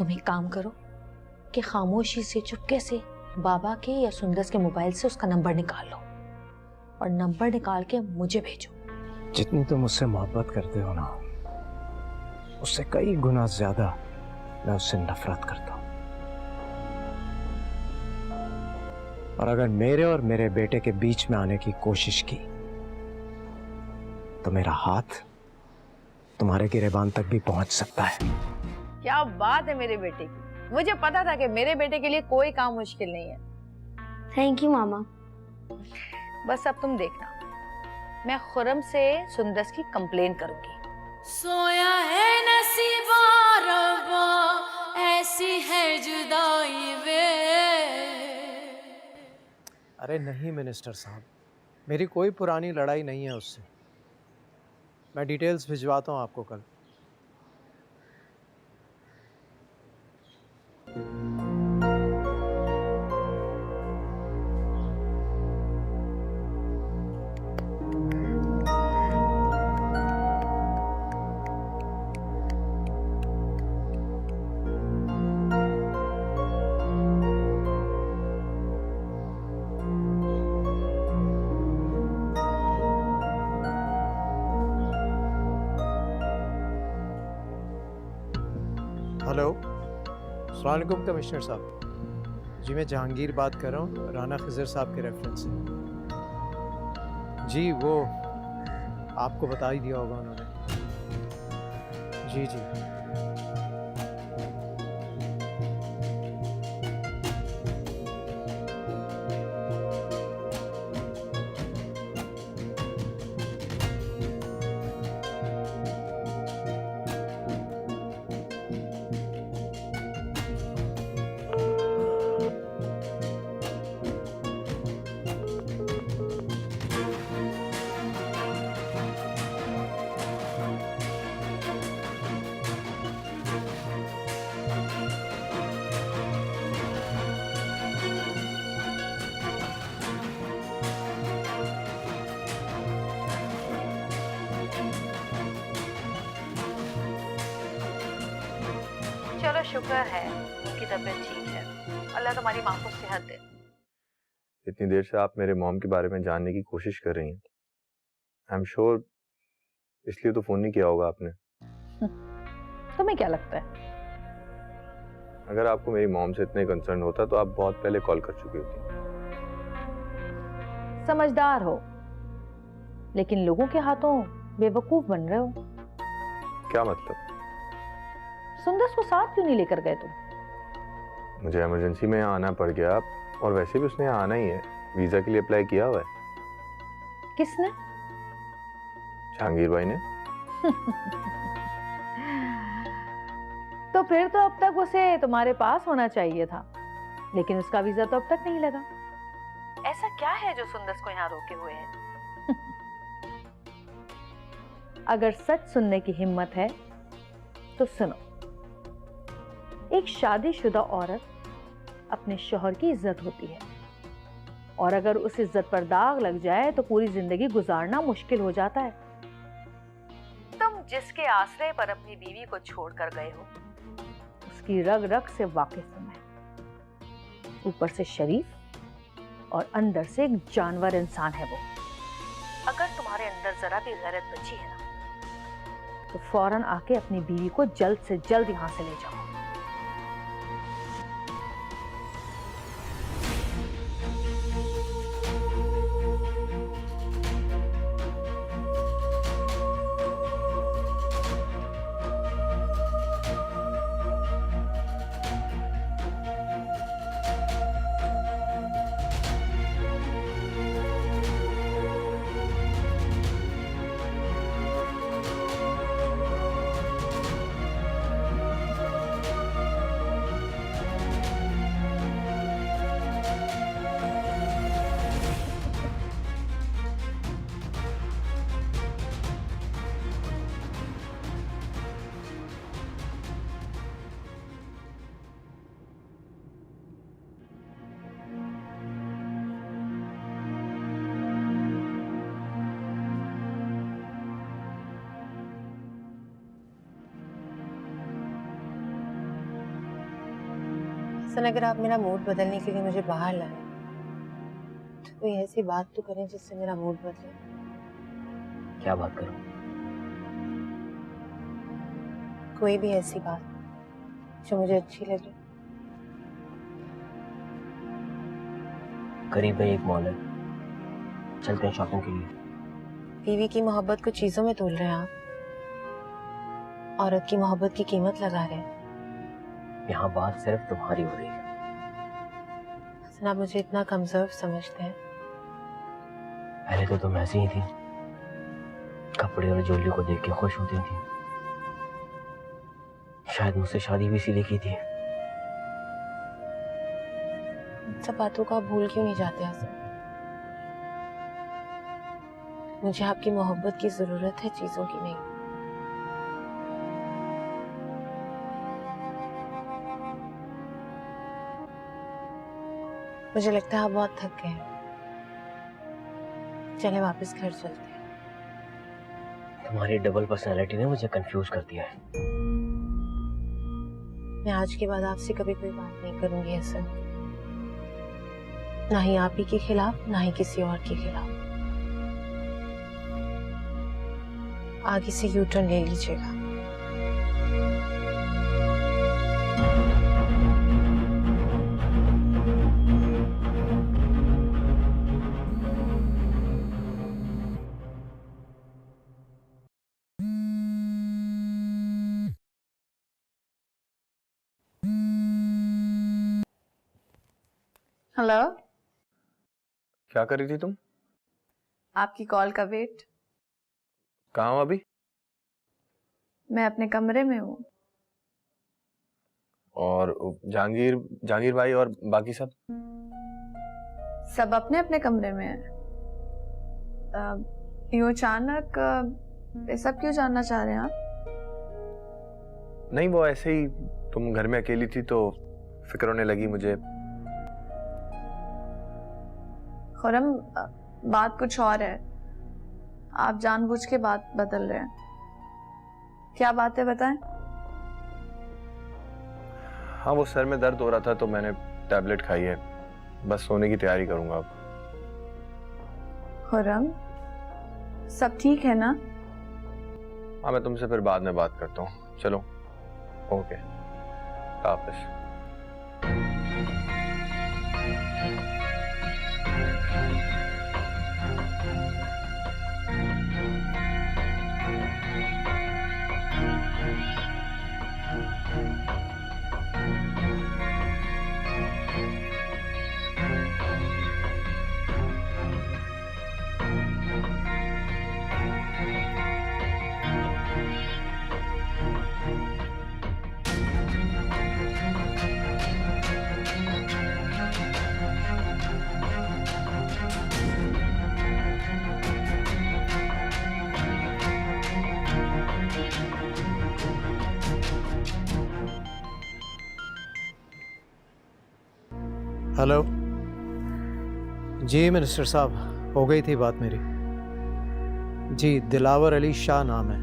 तुम एक काम करो कि खामोशी से चुपके से बाबा के या सुंदस के मोबाइल से उसका नंबर निकाल लो और नंबर निकाल के मुझे भेजो। जितनी तुम उससे मोहब्बत करते हो ना, उससे कई गुना ज्यादा मैं उससे नफरत करता हूं। और अगर मेरे और मेरे बेटे के बीच में आने की कोशिश की तो मेरा हाथ तुम्हारे गिरेबान तक भी पहुंच सकता है। क्या बात है मेरे बेटे की, मुझे पता था कि मेरे बेटे के लिए कोई काम मुश्किल नहीं है। थैंक यू मामा। बस अब तुम देखना, मैं खुर्रम से सुंदस की कंप्लेन करूंगी। सोया है नसीबा रब्बा, ऐसी है जुदाई वे। अरे नहीं मिनिस्टर साहब, मेरी कोई पुरानी लड़ाई नहीं है उससे। मैं डिटेल्स भिजवाता हूँ आपको कल। हेलो, अस्सलाम वालेकुम कमिश्नर साहब। जी मैं जहांगीर बात कर रहा हूँ राना खिजर साहब के रेफरेंस से। जी वो आपको बता ही दिया होगा उन्होंने। जी जी चलो शुक्र है उनकी तबीयत ठीक है, अल्लाह तुम्हारी माँ को सेहत दे। इतनी देर से आप मेरे मॉम के बारे में जानने की कोशिश कर रही हैं। आई एम श्योर इसलिए तो फोन नहीं किया होगा आपने। तुम्हें क्या लगता है? अगर आपको मेरी मॉम से इतने कंसर्न होता तो आप बहुत पहले कॉल कर चुकी होती। समझदार हो, लेकिन लोगों के हाथों बेवकूफ बन रहे हो। क्या मतलब? सुंदस को साथ क्यों नहीं लेकर गए तुम? मुझे इमरजेंसी में यहाँ आना पड़ गया, और वैसे भी उसने यहाँ आना ही है, वीजा के लिए अप्लाई किया हुआ है। किसने? जहांगीर भाई ने। तो फिर तो अब तक उसे तुम्हारे पास होना चाहिए था, लेकिन उसका वीजा तो अब तक नहीं लगा। ऐसा क्या है जो सुंदस को यहाँ रोके हुए है? अगर सच सुनने की हिम्मत है तो सुनो। एक शादीशुदा औरत अपने शौहर की इज्जत होती है, और अगर उस इज्जत पर दाग लग जाए तो पूरी जिंदगी गुजारना मुश्किल हो जाता है। तुम जिसके आश्रय पर अपनी बीवी को छोड़कर गए हो, उसकी रग रग से वाकिफ हूं मैं। ऊपर से शरीफ और अंदर से एक जानवर इंसान है वो। अगर तुम्हारे अंदर जरा भी गैरत बची है ना, तो फौरन आके अपनी बीवी को जल्द से जल्द यहां से ले जाओ। सन, अगर आप मेरा मूड बदलने के लिए मुझे बाहर लाए तो कोई ऐसी बात तो करें जिससे मेरा मूड बदले। क्या बात करूं? कोई भी ऐसी बात जो मुझे अच्छी लगे। करीब में एक मॉल है, चलते हैं शॉपिंग के लिए। बीवी की मोहब्बत को चीजों में तोल रहे हैं आप, औरत की मोहब्बत की कीमत लगा रहे हैं। यहाँ बात सिर्फ तुम्हारी हो रही है। सन, आप मुझे इतना कमजोर समझते हैं। पहले तो तुम ऐसी ही थी, कपड़े और ज्वेलरी को देख के खुश होती थी। शायद मुझसे शादी भी इसीलिए की थी। इन सब बातों को आप भूल क्यों नहीं जाते हसन? मुझे आपकी मोहब्बत की जरूरत है, चीजों की नहीं। मुझे लगता है आप बहुत थक गए हैं। चले वापस घर चलते हैं। तुम्हारी डबल पर्सनैलिटी ने मुझे कंफ्यूज कर दिया है। मैं आज के बाद आपसे कभी कोई बात नहीं करूंगी हसन, ना ही आप ही के खिलाफ, ना ही किसी और के खिलाफ। आगे से यू टर्न ले लीजिएगा। हेलो, क्या कर रही थी तुम? आपकी कॉल का वेट। कहाँ हो अभी? मैं अपने कमरे में हूँ। और जहांगीर भाई और बाकी सब? सब अपने अपने कमरे में हैं। यूं अचानक ये सब क्यों जानना चाह रहे हैं आप? नहीं, वो ऐसे ही, तुम घर में अकेली थी तो फिक्र होने लगी मुझे। खुरम, बात कुछ और है। आप जानबूझ के बात बदल रहे हैं। क्या बात है, बताएं। हाँ, वो सर में दर्द हो रहा था तो मैंने टैबलेट खाई है, बस सोने की तैयारी करूंगा अब। खुरम, सब ठीक है ना? हाँ, मैं तुमसे फिर बाद में बात करता हूँ। चलो, ओके, हाफिज़। हेलो जी मिनिस्टर साहब, हो गई थी बात मेरी। जी, दिलावर अली शाह नाम है।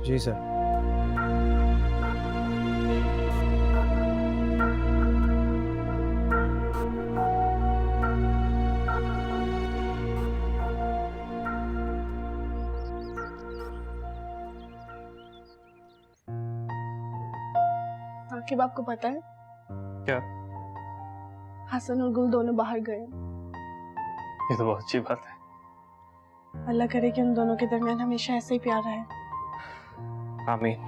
जी सर। आकिब, आपको पता है क्या? हसन और गुल दोनों बाहर गए। ये तो बहुत अच्छी बात है। अल्लाह करे कि उन दोनों के दरमियान हमेशा ऐसे ही प्यार रहे। आमीन।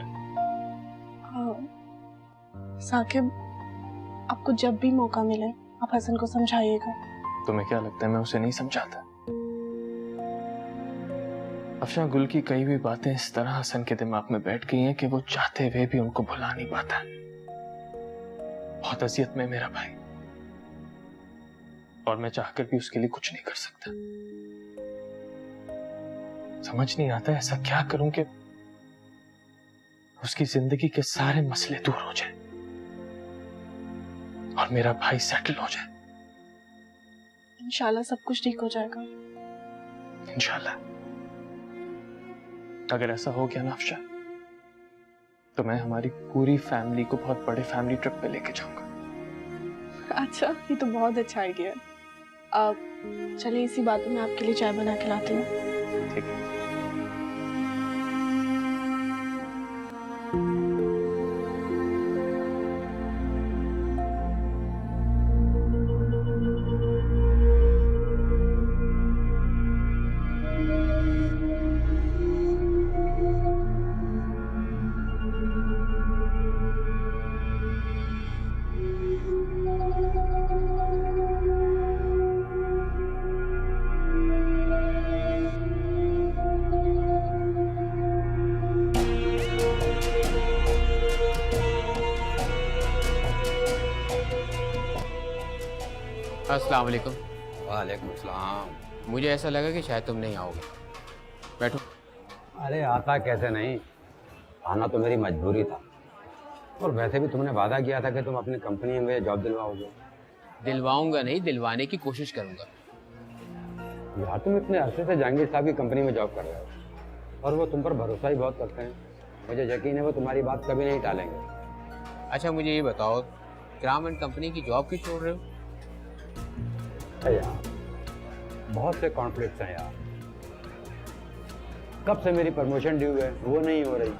हाँ साकिब, आपको जब भी मौका मिले आप हसन को समझाइएगा। तुम्हें क्या लगता है मैं उसे नहीं समझाता? अफशा, गुल की कई भी बातें इस तरह हसन के दिमाग में बैठ गई हैं कि वो चाहते हुए भी उनको भुला नहीं पाता। बहुत अजियत में मेरा भाई, और मैं चाहकर भी उसके लिए कुछ नहीं कर सकता। समझ नहीं आता ऐसा क्या करूं कि उसकी जिंदगी के सारे मसले दूर हो जाएं और मेरा भाई सेटल हो जाए। इंशाल्लाह सब कुछ ठीक हो जाएगा। इंशाल्लाह। अगर ऐसा हो गया ना अफशा, तो मैं हमारी पूरी फैमिली को बहुत बड़े फैमिली ट्रिप पे लेके जाऊंगा। अच्छा, ये तो बहुत अच्छा आइडिया है। अब चलिए इसी बात में आपके लिए चाय बना के लाती हूँ। ठीक है। अस्सलाम वालेकुम। वालेकुम अस्सलाम। मुझे ऐसा लगा कि शायद तुम नहीं आओगे। बैठो। अरे आता कैसे नहीं, आना तो मेरी मजबूरी था। और वैसे भी तुमने वादा किया था कि तुम अपनी कंपनी में जॉब दिलवाओगे। दिलवाऊंगा नहीं, दिलवाने की कोशिश करूंगा। यार तुम इतने अरसे से जहांगीर साहब की कंपनी में जॉब कर रहे हो और वो तुम पर भरोसा ही बहुत करते हैं। मुझे यकीन है वो तुम्हारी बात कभी नहीं टालेंगे। अच्छा मुझे ये बताओ, इकराम एंड कंपनी की जॉब क्यों छोड़ रहे हो? यार बहुत से कॉन्फ्लिक्ट्स हैं यार। कब से मेरी प्रमोशन ड्यू है, वो नहीं हो रही।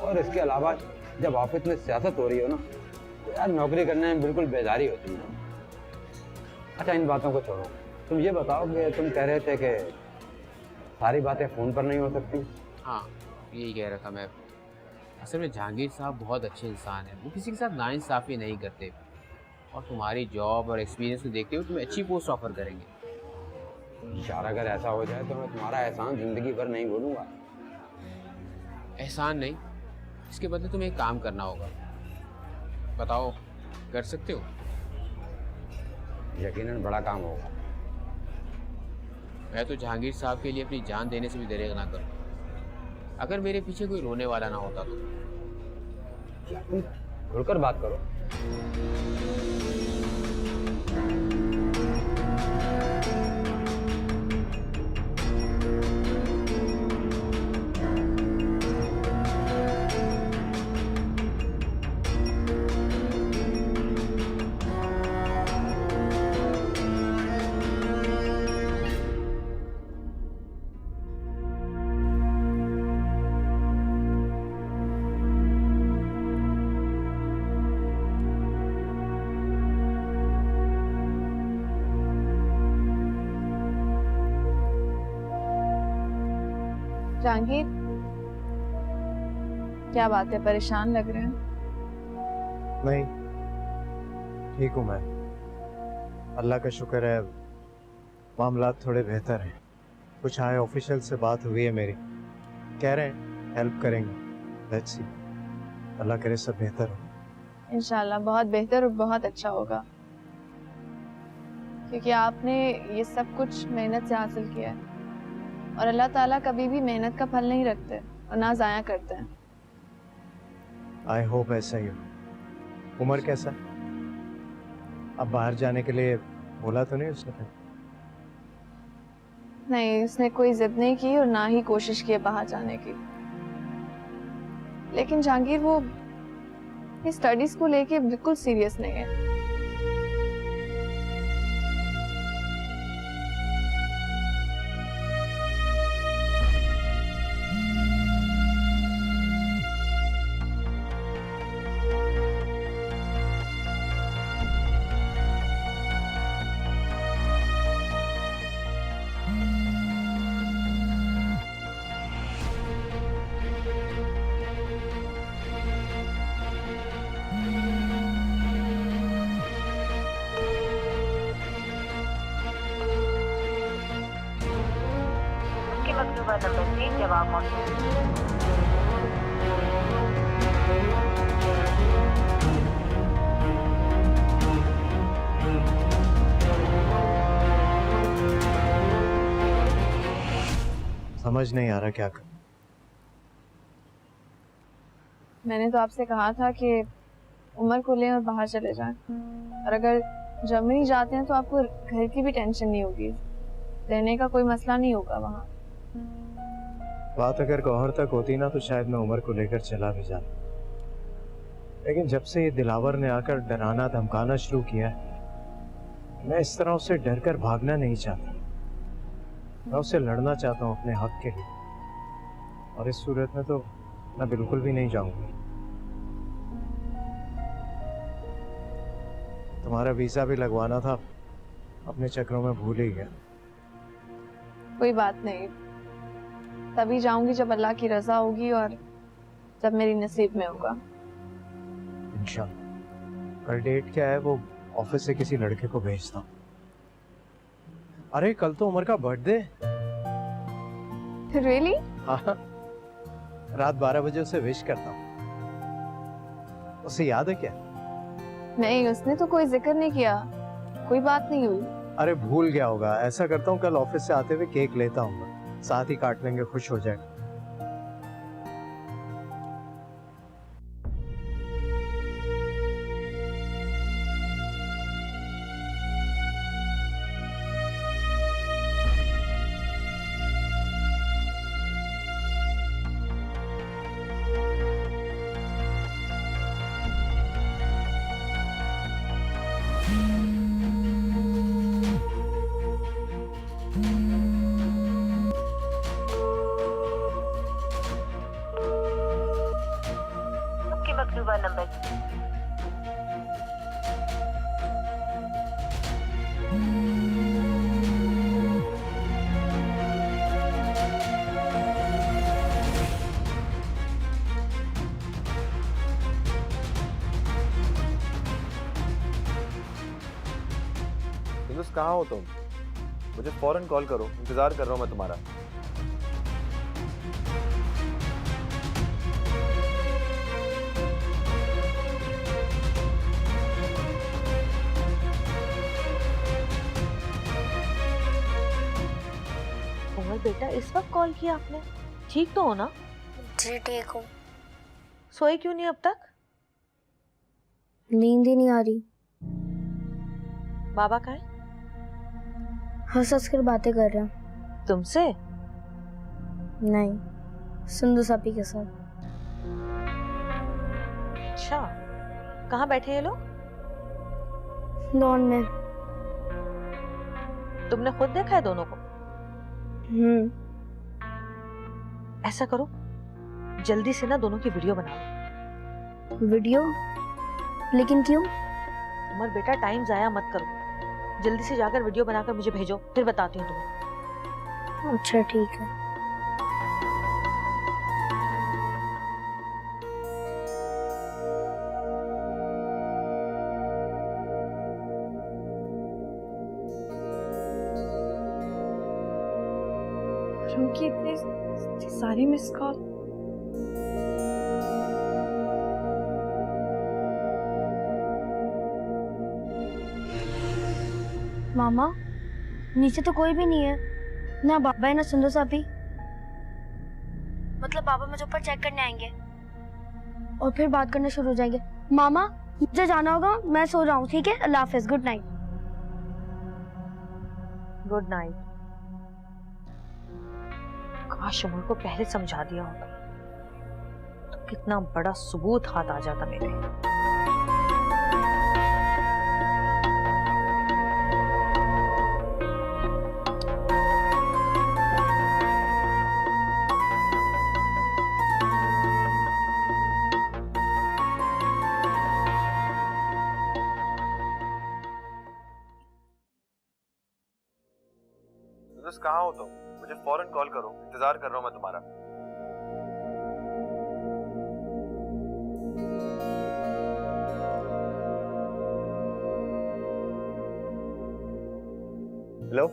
और इसके अलावा जब ऑफिस में सियासत हो रही हो ना, तो यार नौकरी करने में बिल्कुल बेजारी होती है। अच्छा इन बातों को छोड़ो, तुम ये बताओ कि तुम कह रहे थे कि सारी बातें फ़ोन पर नहीं हो सकती। हाँ यही कह रहा था मैं। असल में जहांगीर साहब बहुत अच्छे इंसान हैं, वो किसी के साथ नाइंसाफ़ी नहीं करते और तुम्हारी जॉब और एक्सपीरियंस को देखते हुए तुम्हें अच्छी पोस्ट ऑफर करेंगे। यार अगर ऐसा हो जाए तो मैं तुम्हारा एहसान जिंदगी भर नहीं भूलूंगा। एहसान नहीं, इसके बदले तुम्हें एक काम करना होगा। बताओ कर सकते हो? यकीनन बड़ा काम होगा। मैं तो जहांगीर साहब के लिए अपनी जान देने से भी देर ना करूँ, अगर मेरे पीछे कोई रोने वाला ना होता तो। तुम खुलकर बात करो। जहांगीर, क्या बात है, परेशान लग रहे हैं? नहीं, ठीक हूँ मैं। अल्लाह का शुक्र है, मामलात थोड़े बेहतर हैं। कुछ हाई ऑफिशियल से बात हुई है मेरी, कह रहे हैं हेल्प करेंगे। लेट्स सी, अल्लाह करे सब बेहतर हो। इंशाल्लाह बहुत बेहतर और बहुत अच्छा होगा, क्योंकि आपने ये सब कुछ मेहनत से हासिल किया है और अल्लाह ताला कभी भी मेहनत का फल नहीं रखते और ना ज़ाया करते हैं। आई होप ऐसा ही हो। उमर कैसा? अब बाहर जाने के लिए बोला तो नहीं उसने? नहीं, उसने कोई जिद नहीं की और ना ही कोशिश की बाहर जाने की। लेकिन जहांगीर वो स्टडीज को लेके बिल्कुल सीरियस नहीं है। जवाब मौजूद। समझ नहीं आ रहा क्या कर। मैंने तो आपसे कहा था कि उमर को लें और बाहर चले जाएं। और अगर जर्मनी जाते हैं तो आपको घर की भी टेंशन नहीं होगी, रहने का कोई मसला नहीं होगा वहाँ। बात अगर गौहर तक होती ना तो शायद मैं उमर को लेकर चला भी जाता। लेकिन जब से ये दिलावर ने आकर डराना धमकाना शुरू किया है, मैं इस तरह उससे डरकर भागना नहीं चाहता। मैं उससे लड़ना चाहता हूँ अपने हक के लिए, और इस सूरत में तो मैं बिल्कुल भी नहीं जाऊंगा। तुम्हारा वीजा भी लगवाना था, अपने चक्रों में भूल ही गया। कोई बात नहीं, तभी जाऊंगी जब अल्लाह की रजा होगी और जब मेरी नसीब में होगा। इंशाल्लाह। कल डेट क्या है? वो ऑफिस से किसी लड़के को भेजता हूँ। अरे कल तो उमर का बर्थडे। रियली? हाँ, रात 12 बजे उसे विश करता हूँ। उसे याद है क्या? नहीं, उसने तो कोई जिक्र नहीं किया, कोई बात नहीं हुई। अरे भूल गया होगा। ऐसा करता हूँ, कल ऑफिस से आते हुए केक लेता हूँ, साथ ही काट लेंगे, खुश हो जाएगा। मकतूबा नंबर। हिंदुस, कहाँ हो तुम? मुझे फौरन कॉल करो, इंतजार कर रहा हूँ मैं तुम्हारा। उमर बेटा, इस वक्त कॉल किया आपने? ठीक तो हो ना? जी ठीक हूँ। सोए क्यों नहीं अब तक? नींद ही नहीं आ रही। बाबा कहाँ है? हंस हंस कर बातें कर रहे हैं। तुमसे? नहीं, सिंधु सापी के साथ। अच्छा, कहाँ बैठे हैं ये लोग? लॉन में। तुमने खुद देखा है दोनों को? ऐसा करो, जल्दी से ना दोनों की वीडियो बना लो। वीडियो? लेकिन क्यों? उमर बेटा, टाइम जाया मत करो, जल्दी से जाकर वीडियो बनाकर मुझे भेजो, फिर बताती हूँ तुम्हें। अच्छा ठीक है। क्योंकि इतनी सारी मिस कॉल। मामा, नीचे तो कोई भी नहीं है, ना बाबा है ना सिंधु सापी। मतलब बाबा मुझे ऊपर चेक करने आएंगे और फिर बात करना शुरू हो जाएंगे। मामा, मुझे जाना होगा, मैं सो रहा हूँ, ठीक है? अल्लाह हाफिज, गुड नाइट। Good night. काश उमर को पहले समझा दिया होता तो कितना बड़ा सबूत हाथ आ जाता मेरे। हिंदुस, कहाँ हो तुम? मुझे फौरन कॉल करो, इंतजार कर रहा हूँ मैं तुम्हारा। Hello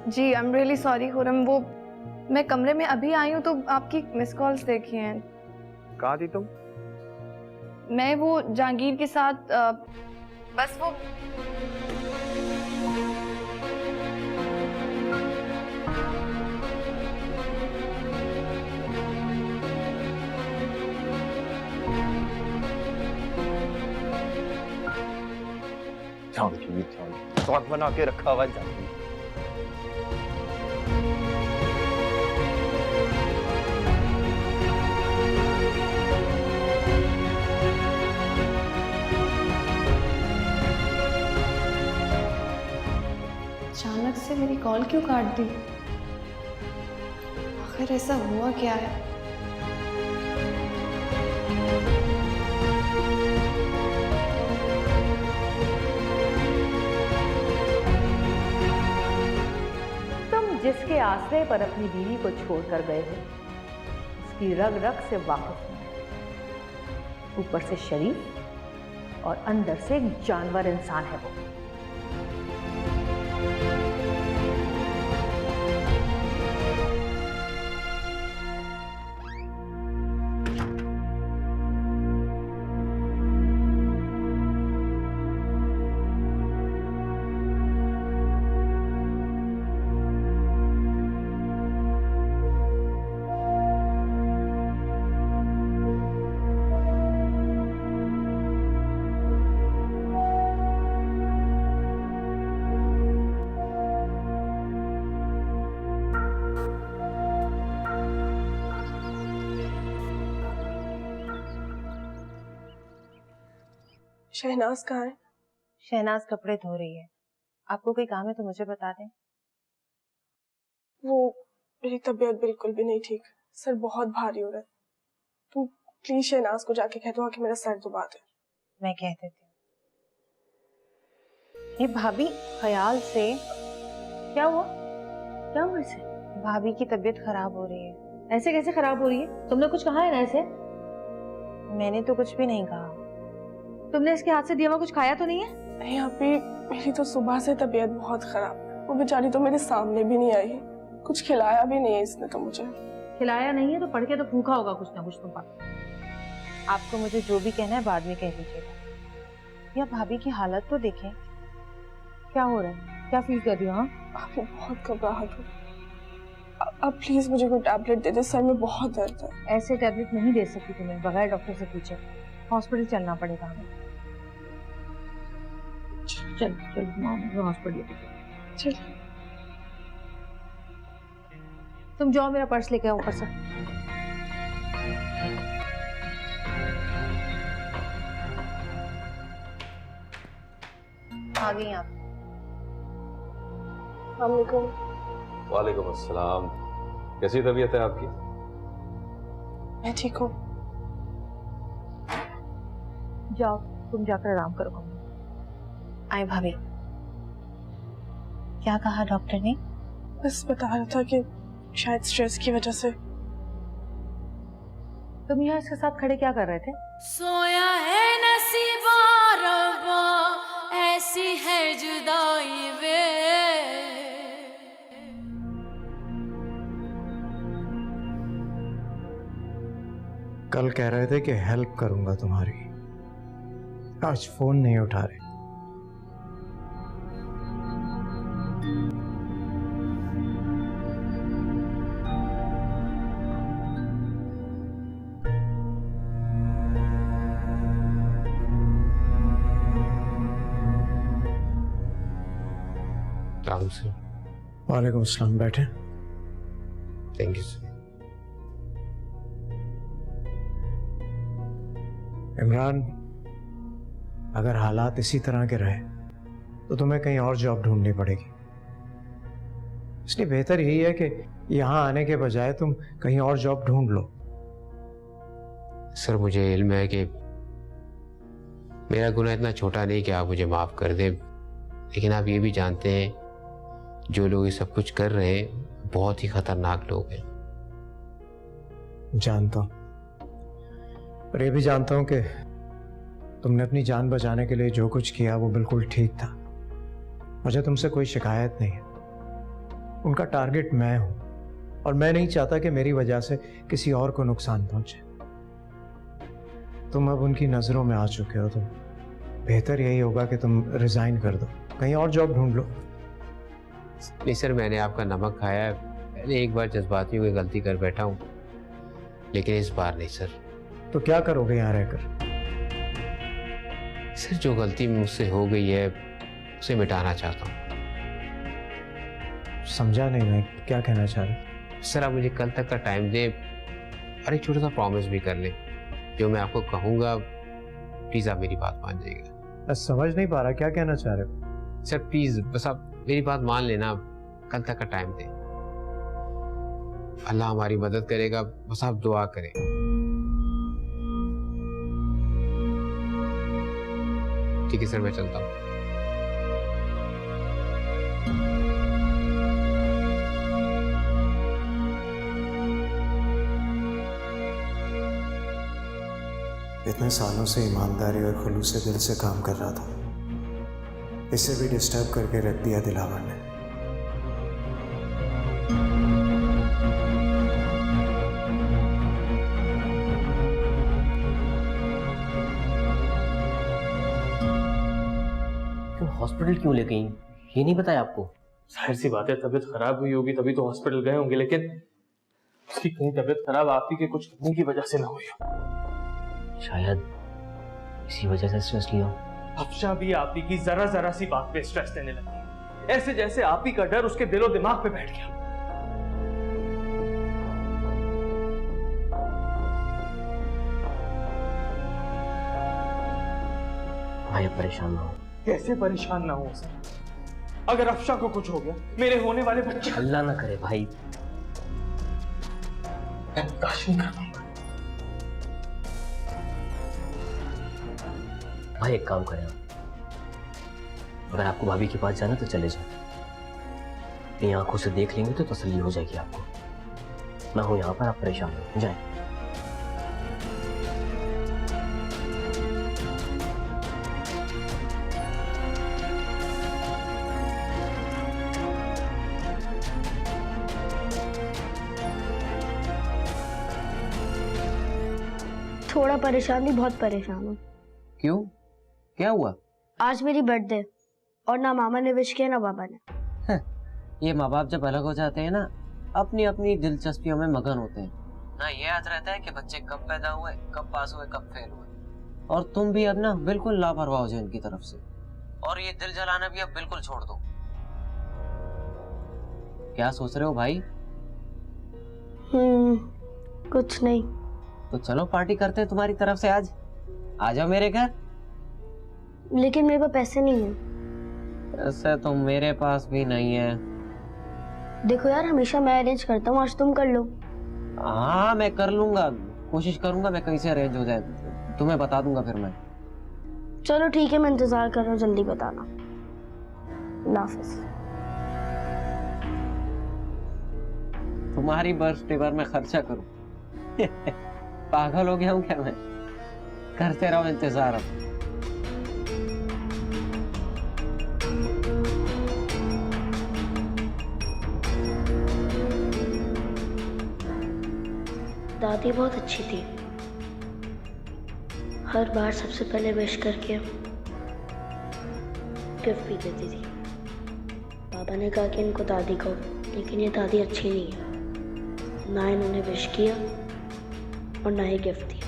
ji, I am really sorry Khurram, वो मैं कमरे में अभी आई हूँ तो आपकी मिस कॉल्स देखी हैं। कहाँ थी तुम? मैं वो जहांगीर के साथ बस वो शौक बना के रखा हुआ जाती। कॉल क्यों काट दी? आखिर ऐसा हुआ क्या है? तुम जिसके आश्रय पर अपनी बीवी को छोड़कर गए हो उसकी रग रग से वाकिफ हो। ऊपर से शरीफ और अंदर से एक जानवर इंसान है वो। शहनाज कहाँ है? शहनाज कपड़े धो रही है। आपको कोई काम है तो मुझे बता दें। वो मेरी तबीयत बिल्कुल भी नहीं ठीक, सर बहुत भारी हो रहा है। तुम प्लीज शहनाज को जाके कह दो कि मेरा सर दुबा दे। मैं कह देती हूँ। ये भाभी ख्याल से क्या हुआ? क्या हुआ इसे? भाभी की तबीयत खराब हो रही है। ऐसे कैसे खराब हो रही है? तुमने कुछ कहा है ना इसे? मैंने तो कुछ भी नहीं कहा। तुमने इसके हाथ से दिया हुआ कुछ खाया तो नहीं है? नहीं अभी मेरी तो सुबह से तबीयत बहुत खराब है। वो बेचारी तो मेरे सामने भी नहीं आई, कुछ खिलाया भी नहीं है इसने तो मुझे। खिलाया नहीं है तो पढ़ के तो भूखा होगा कुछ ना कुछ तुम पर। आपको मुझे जो भी कहना है बाद में कह दीजिएगा। या भाभी की हालत तो देखें, क्या हो रहा है, क्या फील कर रही हो? हाँ आपको बहुत घबराहट हो। अब प्लीज मुझे कोई टैबलेट दे दे, सर में बहुत दर्द है। ऐसे टैबलेट नहीं दे सकती तुम्हें, बगैर डॉक्टर से पूछे। हॉस्पिटल चलना पड़ेगा हमें। चल चल हॉस्पिटल चल। तुम जाओ, मेरा पर्स लेके आओ ऊपर से। आ गई आप। वालेकुम अस्सलाम। कैसी तबीयत है आपकी? मैं ठीक हूँ। जाओ तुम जाकर आराम करो। आए भाभी। क्या कहा डॉक्टर ने? बस बता रहा था कि शायद स्ट्रेस की वजह से। तुम यहाँ इसके साथ खड़े क्या कर रहे थे? सोया है नसीबा रब्बा, ऐसी है जुदाई वे। कल कह रहे थे कि हेल्प करूंगा तुम्हारी, आज फोन नहीं उठा रहे। वालेकुम अस्सलाम। बैठे। Thank you sir. इमरान, अगर हालात इसी तरह के रहे तो तुम्हें कहीं और जॉब ढूंढनी पड़ेगी। इसलिए बेहतर यही है कि यहाँ आने के बजाय तुम कहीं और जॉब ढूंढ लो। सर मुझे इल्म है कि मेरा गुनाह इतना छोटा नहीं कि आप मुझे माफ़ कर दें, लेकिन आप ये भी जानते हैं जो लोग ये सब कुछ कर रहे हैं बहुत ही खतरनाक लोग हैं। जानता हूँ, पर ये भी जानता हूँ कि तुमने अपनी जान बचाने के लिए जो कुछ किया वो बिल्कुल ठीक था। मुझे तुमसे कोई शिकायत नहीं है। उनका टारगेट मैं हूं और मैं नहीं चाहता कि मेरी वजह से किसी और को नुकसान पहुंचे। तुम अब उनकी नजरों में आ चुके हो, तो बेहतर यही होगा कि तुम रिजाइन कर दो, कहीं और जॉब ढूंढ लो। नहीं सर, मैंने आपका नमक खाया है। मैंने एक बार जज्बाती हुई गलती कर बैठा हूँ, लेकिन इस बार नहीं सर। तो क्या करोगे यहाँ रहकर? सर जो गलती मुझसे हो गई है उसे मिटाना चाहता हूँ। समझा नहीं मैं क्या कहना चाह रहा। सर आप मुझे कल तक का टाइम दें और एक छोटा सा प्रॉमिस भी कर लें। जो मैं आपको कहूँगा प्लीज़ आप मेरी बात मान जाइएगा। मैं समझ नहीं पा रहा क्या कहना चाह रहे हो। सर प्लीज़ बस आप मेरी बात मान लेना। कल तक का टाइम दें। अल्लाह हमारी मदद करेगा, बस आप दुआ करें। ठीक है सर, मैं चलता हूँ। इतने सालों से ईमानदारी और खुलूस दिल से काम कर रहा था, इसे भी डिस्टर्ब करके रख दिया दिलावर ने। हॉस्पिटल क्यों ले गई, ये नहीं बताया आपको? जाहिर सी बात है, तबीयत खराब हुई होगी तभी तो हॉस्पिटल गए होंगे, लेकिन उसकी कहीं तबीयत खराब आप ही के कुछ करने की वजह से ना हुई हो। शायद इसी वजह से स्ट्रेस लिया। अफशा भी आप ही की जरा जरा सी बात पे स्ट्रेस देने लगी, ऐसे जैसे आप ही का डर उसके दिलो दिमाग पे बैठ गया। भाई अब परेशान ना हो। कैसे परेशान ना हो सर? अगर अफशा को कुछ हो गया, मेरे होने वाले बच्चे। अल्लाह ना करे भाई। मैं बर्दाश्त नहीं कर पाऊंगा। भाई एक काम करें, अगर आपको भाभी के पास जाना तो चले जाए, अपनी आंखों से देख लेंगे तो तसल्ली हो जाएगी आपको। ना हो यहाँ पर आप परेशान हो जाए। थोड़ा परेशान नहीं, बहुत परेशान हूँ। क्यों, क्या हुआ? आज मेरी बर्थडे और ना मामा ने विश किया ना बाबा ने। ये माँ बाप जब अलग हो जाते हैं ना, अपनी अपनी दिलचस्पियों में मगन होते हैं ना। ये याद रहता है कि बच्चे कब पैदा हुए, कब पास हुए, कब फेल हुए। और तुम भी अब ना बिल्कुल लापरवाह हो जाओ इनकी तरफ से, और ये दिल जलाना भी अब बिल्कुल छोड़ दो। क्या सोच रहे हो भाई? कुछ नहीं। तो चलो पार्टी करते हैं तुम्हारी तरफ से आज। आ जाओ मेरे घर। लेकिन मेरे पास पैसे नहीं है। ऐसे तो मेरे पास भी नहीं है। देखो यार, हमेशा मैं अरेंज करता हूँ, आज तुम कर लो। हाँ मैं कर लूंगा, कोशिश करूंगा मैं कहीं से अरेंज हो जाए, तुम्हें बता दूंगा फिर मैं। चलो ठीक है, मैं इंतजार कर रहा हूँ, जल्दी बताना। अल्लाह हाफिज। तुम्हारी बर्थडे पर मैं खर्चा करूं? पागल हो गया हूं क्या मैं? करते रहो इंतजार। अब दादी बहुत अच्छी थी, हर बार सबसे पहले विश करके गिफ्ट भी देती थी। पापा ने कहा कि इनको दादी कहो, लेकिन ये दादी अच्छी नहीं है, ना इन्होंने विश किया और ना ही गिफ्ट दिया।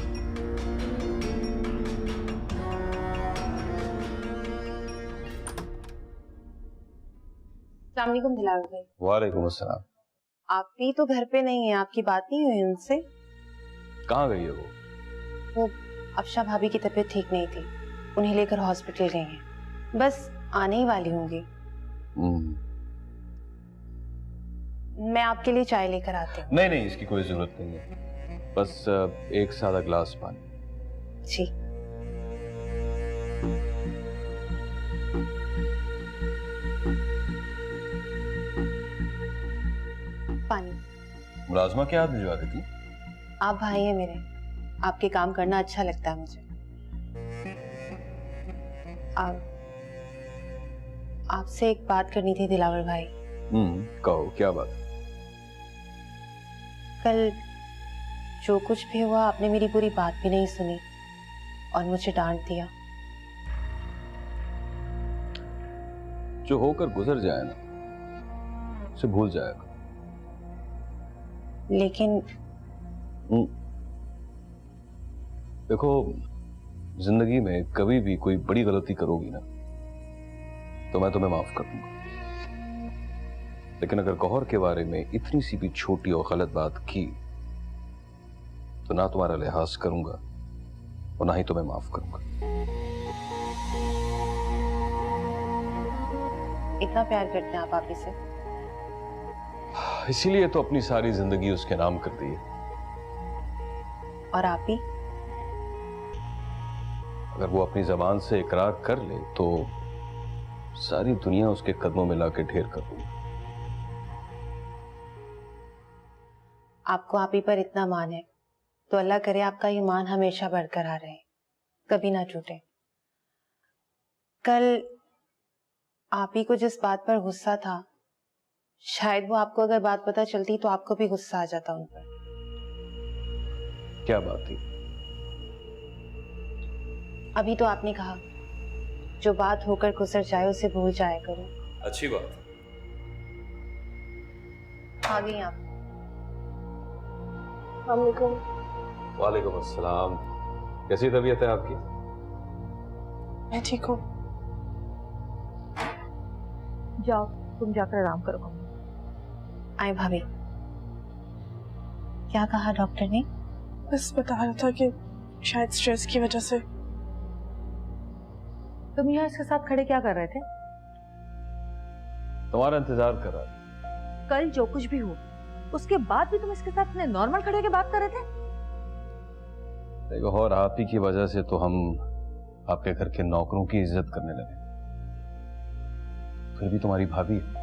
अस्सलाम वालेकुम दिलावर भाई। वालेकुम अस्सलाम। आप भी तो घर पे नहीं है, आपकी बात नहीं हुई उनसे? कहाँ गई है वो अफशा भाभी की तबीयत ठीक नहीं थी, उन्हें लेकर हॉस्पिटल गई हैं, बस आने ही वाली होंगी। मैं आपके लिए चाय लेकर आती हूँ। नहीं नहीं, इसकी कोई जरूरत नहीं है, बस एक सादा ग्लास पानी। जी। पानी। मुलाजमा क्या हाथ भिजवा देती? आप भाई हैं मेरे, आपके काम करना अच्छा लगता है मुझे। आपसे एक बात करनी थी दिलावर भाई। कहो क्या बात? कल जो कुछ भी हुआ, आपने मेरी पूरी बात भी नहीं सुनी और मुझे डांट दिया। जो होकर गुजर जाए ना, उसे भूल जाएगा। लेकिन देखो, जिंदगी में कभी भी कोई बड़ी गलती करोगी ना, तो मैं तुम्हें माफ कर दूंगा, लेकिन अगर गौहर के बारे में इतनी सी भी छोटी और गलत बात की, तो ना तुम्हारा लिहाज करूंगा और ना ही तुम्हें माफ करूंगा। इतना प्यार करते हैं आप भाभी से? इसीलिए तो अपनी सारी जिंदगी उसके नाम कर दी है। और आप ही? अगर वो अपनी जबान से इकरार कर ले तो सारी दुनिया उसके कदमों में लाके ढेर कर दूंगा। आपको आप ही पर इतना मान है तो अल्लाह करे आपका ये मान हमेशा बरकरार रहे, कभी ना टूटे। कल आप ही को जिस बात पर गुस्सा था, शायद वो आपको अगर बात पता चलती तो आपको भी गुस्सा आ जाता उन पर। क्या बात थी? अभी तो आपने कहा जो बात होकर गुजर जाए उसे भूल जाया करो। अच्छी बात। आ गई आप। वालेकुम अस्सलाम। कैसी तबीयत है आपकी? मैं ठीक हूँ। जाओ तुम जाकर आराम करो। आए भाभी। क्या कहा डॉक्टर ने? बस बता रहा था कि शायद स्ट्रेस की वजह से। तुम यहाँ इसके साथ खड़े क्या कर रहे थे? तुम्हारा इंतजार कर रहा था। कल जो कुछ भी हो उसके बाद भी तुम इसके साथ अपने नॉर्मल खड़े के बात कर रहे थे? देखो, और आप ही की वजह से तो हम आपके घर के नौकरों की इज्जत करने लगे। फिर भी तुम्हारी भाभी है।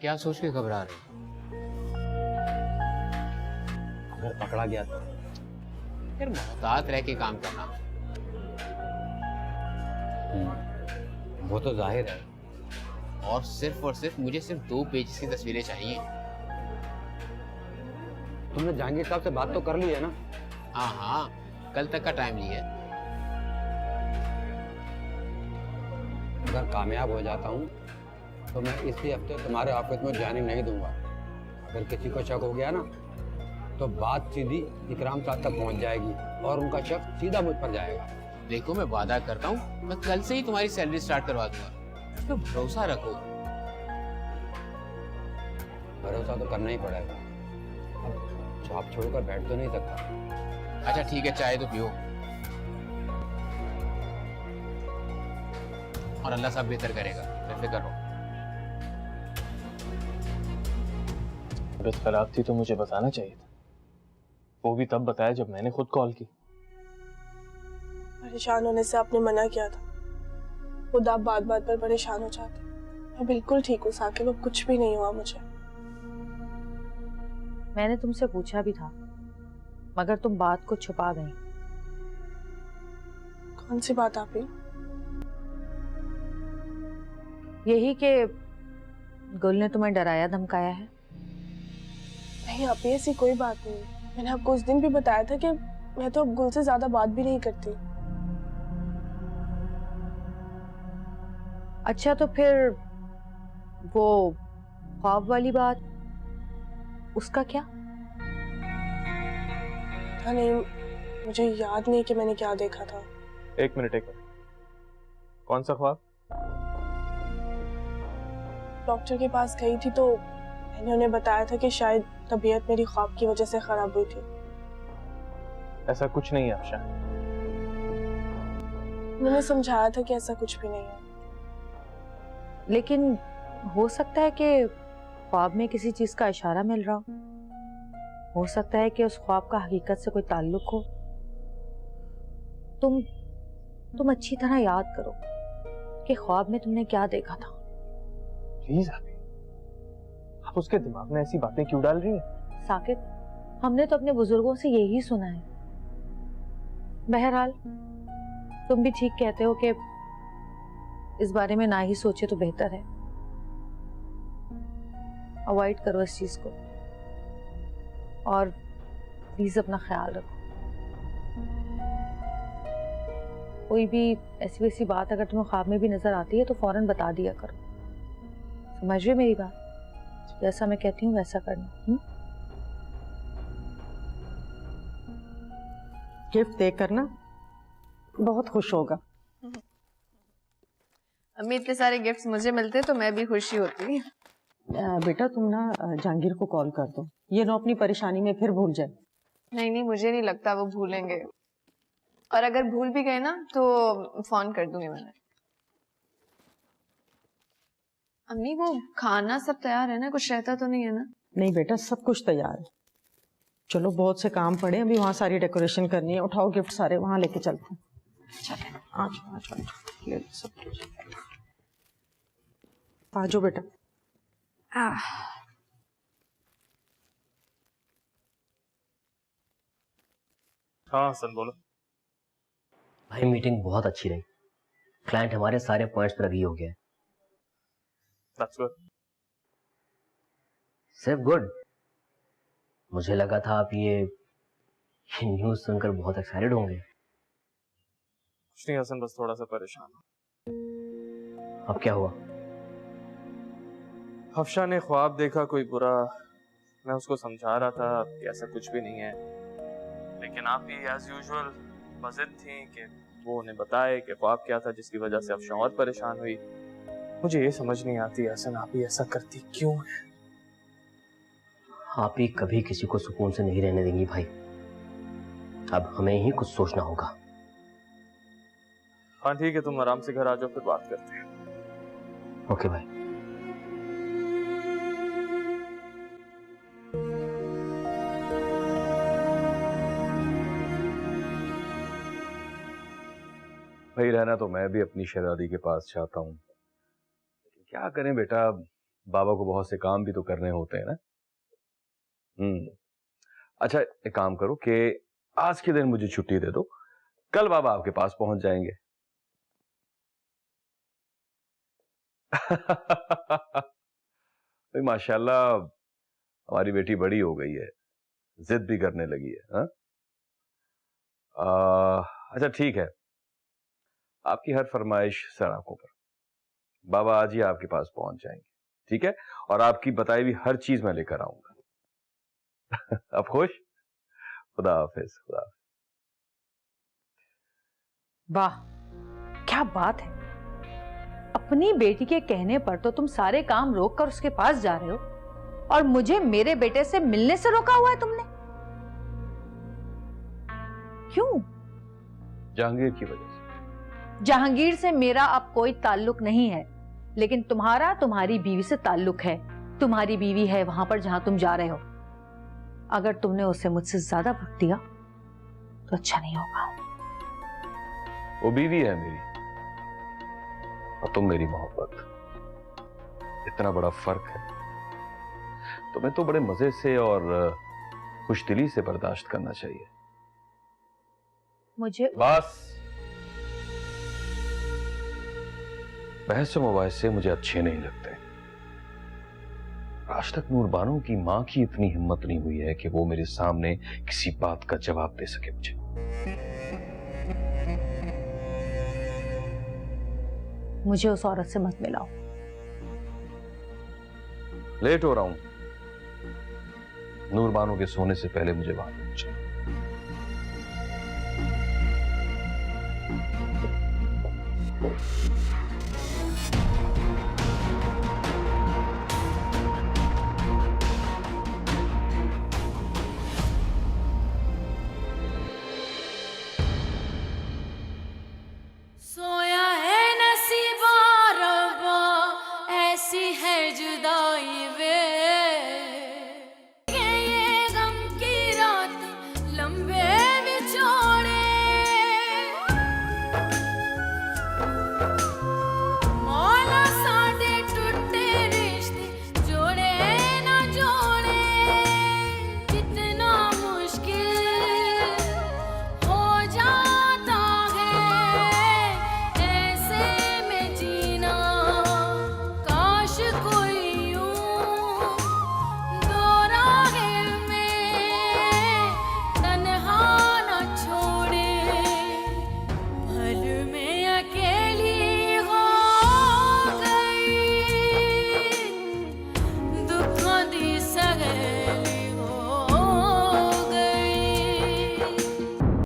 क्या सोच के घबरा रहे हो? अगर पकड़ा गया तो? फिर मोहतात रह के काम करना। वो तो जाहिर है। और सिर्फ मुझे सिर्फ 2 पेज की तस्वीरें चाहिए। तुमने जहांगीर साहब से बात तो कर ली है ना? हाँ, कल तक का टाइम लिया है। अगर कामयाब हो जाता हूँ तो मैं इसी हफ्ते तुम्हारे ऑफिस में ज्वाइनिंग नहीं दूंगा। अगर किसी को शक हो गया ना तो बात सीधी इकराम साहब तक पहुंच जाएगी और उनका शक सीधा मुझ पर जाएगा। देखो, मैं वादा करता हूँ मैं कल से ही तुम्हारी सैलरी स्टार्ट करवा दूंगा। उस पर भरोसा रखो। भरोसा तो करना ही पड़ेगा। अब जॉब छोड़कर बैठ तो नहीं सकता। अच्छा ठीक है, चाय तो पियो। और अल्लाह सब बेहतर करेगा, बेफिक्र रहो। तबीयत खराब थी तो मुझे बताना चाहिए था। वो भी तब बताया जब मैंने खुद कॉल की। परेशान होने से आपने मना किया था। खुद आप बात बात पर परेशान हो जाते। मैं बिल्कुल ठीक हूँ साकिब, अब कुछ भी नहीं हुआ मुझे। मैंने तुमसे पूछा भी था मगर तुम बात को छुपा गई। कौन सी बात आप ही? यही कि गुल ने तुम्हें डराया धमकाया है। नहीं आप ही, ऐसी कोई बात नहीं। मैंने आपको उस दिन भी बताया था कि मैं तो अब गुल से ज्यादा बात भी नहीं करती। अच्छा तो फिर वो ख्वाब वाली बात, उसका क्या? पता नहीं, मुझे याद नहीं कि मैंने क्या देखा था। एक मिनट। कौन सा ख्वाब? डॉक्टर के पास गई थी तो मैंने उन्हें बताया था कि शायद तबीयत मेरी ख्वाब की वजह से खराब हुई थी। ऐसा कुछ नहीं है अफशा। उन्होंने समझाया था कि ऐसा कुछ भी नहीं है। लेकिन हो सकता है कि ख्वाब में किसी चीज का इशारा मिल रहा हो सकता है कि उस ख्वाब का हकीकत से कोई ताल्लुक हो। तुम अच्छी तरह याद करो कि ख्वाब में तुमने क्या देखा था। प्लीज आप उसके दिमाग में ऐसी बातें क्यों डाल रही हैं? साकिब, हमने तो अपने बुजुर्गों से यही सुना है। बहरहाल तुम भी ठीक कहते हो कि इस बारे में ना ही सोचे तो बेहतर है। अवॉइड करो इस चीज को और प्लीज अपना ख्याल रखो। कोई भी ऐसी वैसी बात अगर तुम्हें ख्वाब में भी नजर आती है तो फौरन बता दिया करो। समझ रहे मेरी बात? जैसा मैं कहती हूँ वैसा करना। गिफ्ट देकर ना बहुत खुश होगा। अम्मी, इतने सारे गिफ्ट्स मुझे मिलते तो मैं भी खुशी होती। बेटा तुम ना जहांगीर को कॉल कर दो, ये ना अपनी परेशानी में फिर भूल जाए। नहीं नहीं, मुझे नहीं लगता वो भूलेंगे, और अगर भूल भी गए ना तो फोन कर दूंगी मैंने। अम्मी वो खाना सब तैयार है ना, कुछ रहता तो नहीं है ना? नहीं बेटा सब कुछ तैयार है। चलो बहुत से काम पड़े, अभी वहाँ सारी डेकोरेशन करनी है, उठाओ गिफ्ट सारे वहाँ लेके चलते हैं। चले आ जाओ ले लो सब कुछ। आ जाओ बेटा। हाँ हसन बोलो। भाई मीटिंग बहुत अच्छी रही, क्लाइंट हमारे सारे पॉइंट्स पर एग्री हो गया। That's good. सिर्फ गुड? मुझे लगा था आप ये न्यूज़ सुनकर बहुत एक्साइटेड होंगे। कुछ नहीं हसन, बस थोड़ा सा परेशान हूँ। अब क्या हुआ? हफ्शा ने ख्वाब देखा कोई बुरा, मैं उसको समझा रहा था कि ऐसा कुछ भी नहीं है, लेकिन आप ही एज यूजुअल मज़िद थी कि वो उन्हें बताए कि ख्वाब क्या था जिसकी वजह से हफ्शा और परेशान हुई। मुझे ये समझ नहीं आती हसन, आप ही ऐसा करती क्यों है? आप ही कभी किसी को सुकून से नहीं रहने देंगी भाई, अब हमें ही कुछ सोचना होगा। हाँ ठीक है, तुम आराम से घर आ जाओ, फिर बात करते हैं। ओके भाई। भाई रहना तो मैं भी अपनी शहजादी के पास चाहता हूँ, लेकिन क्या करें बेटा, बाबा को बहुत से काम भी तो करने होते हैं ना। अच्छा एक काम करो कि आज के दिन मुझे छुट्टी दे दो, कल बाबा आपके पास पहुंच जाएंगे। भाई माशाल्लाह हमारी बेटी बड़ी हो गई है, जिद भी करने लगी है। हाँ अच्छा ठीक है, आपकी हर फरमाइश सर आंखों पर, बाबा आज ही आपके पास पहुंच जाएंगे, ठीक है? और आपकी बताई हुई हर चीज मैं लेकर आऊंगा। अब खुश? खुदा हाफिज। खुदा हाफिज। वाह क्या बात है, अपनी बेटी के कहने पर तो तुम सारे काम रोक कर उसके पास जा रहे हो, और मुझे मेरे बेटे से मिलने से रोका हुआ है तुमने। क्यों? जहांगीर की वजह से। जहांगीर से मेरा अब कोई ताल्लुक नहीं है, लेकिन तुम्हारा तुम्हारी बीवी से ताल्लुक है। तुम्हारी बीवी है वहां पर जहां तुम जा रहे हो, अगर तुमने उसे मुझसे ज्यादा वक्त दिया तो अच्छा नहीं होगा। वो बीवी है मेरी और तुम मेरी मोहब्बत, इतना बड़ा फर्क है। तुम्हें तो बड़े मजे से और खुशदिली से बर्दाश्त करना चाहिए। मुझे बस बहस मुबाहिसे मुझे अच्छे नहीं लगते। आज तक नूरबानो की मां की इतनी हिम्मत नहीं हुई है कि वो मेरे सामने किसी बात का जवाब दे सके मुझे। मुझे उस औरत से मत मिलाओ। लेट हो रहा हूं, नूरबानो के सोने से पहले मुझे वहां पहुंचना।